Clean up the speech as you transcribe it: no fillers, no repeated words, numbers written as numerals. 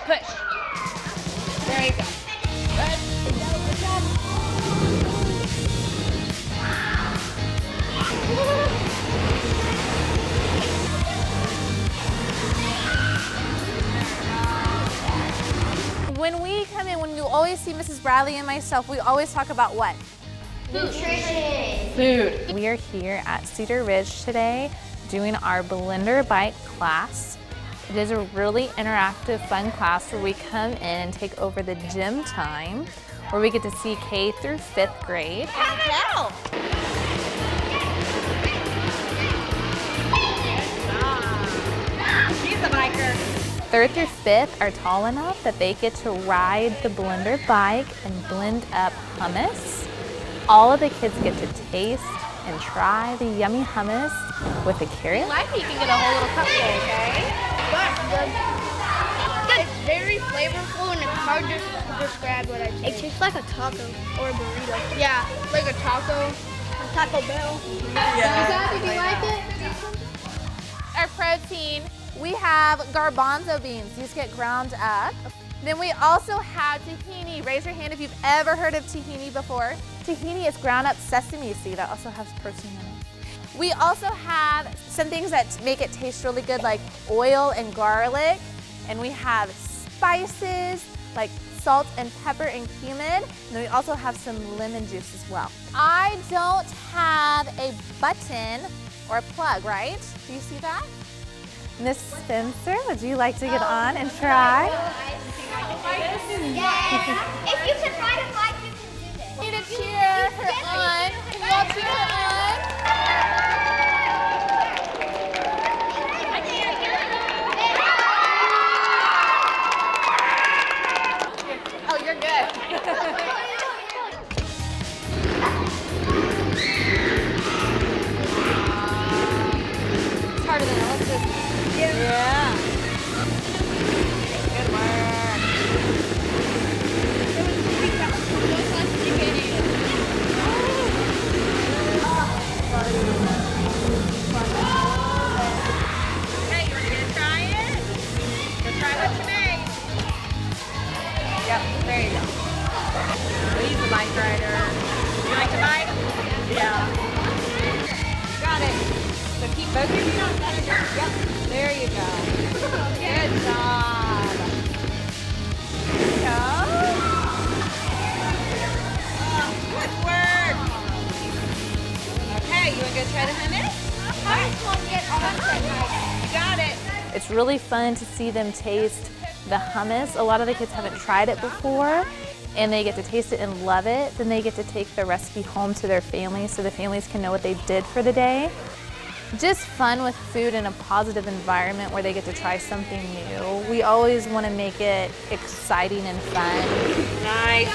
Push. There you go. Good. Good job. When we come in, when you always see Mrs. Bradley and myself, we always talk about what? Nutrition. Food. We are here at Cedar Ridge today doing our blender bike class. It is a really interactive, fun class where we come in and take over the gym time, where we get to see K through 5th grade. Tell. She's a biker. 3rd through 5th are tall enough that they get to ride the blender bike and blend up hummus. All of the kids get to taste and try the yummy hummus with a carrot. If you like it, you can get a whole little cupcake, okay? Good. It's very flavorful and it's hard to describe what I taste. It tastes like a taco or a burrito. Yeah, like a taco. A Taco Bell. Yeah. Did you like it? Our protein, we have garbanzo beans. These get ground up. Then we also have tahini. Raise your hand if you've ever heard of tahini before. Tahini is ground up sesame seed that also has protein in it. We also have some things that make it taste really good, like oil and garlic. And we have spices like salt and pepper and cumin. And then we also have some lemon juice as well. I don't have a button or a plug, right? Do you see that? Miss Spencer, would you like to get on and try? Yeah. If you can ride a bike, you can do this. Need to cheer her on. Can you all cheer her on? Oh, you're good. It's harder than it looks. Yeah. Good work. Okay, you gonna try it? Go try what you made. Yep, there you go. He's a bike rider. You like to bike? Yeah. Got it. So keep both your feet on center. Yep, there you go. Good job. There you go. Oh, good work. Okay, you want to go try the hummus? You got it. It's really fun to see them taste the hummus. A lot of the kids haven't tried it before, and they get to taste it and love it. Then they get to take the recipe home to their families so the families can know what they did for the day. Just fun with food in a positive environment where they get to try something new. We always want to make it exciting and fun. Nice.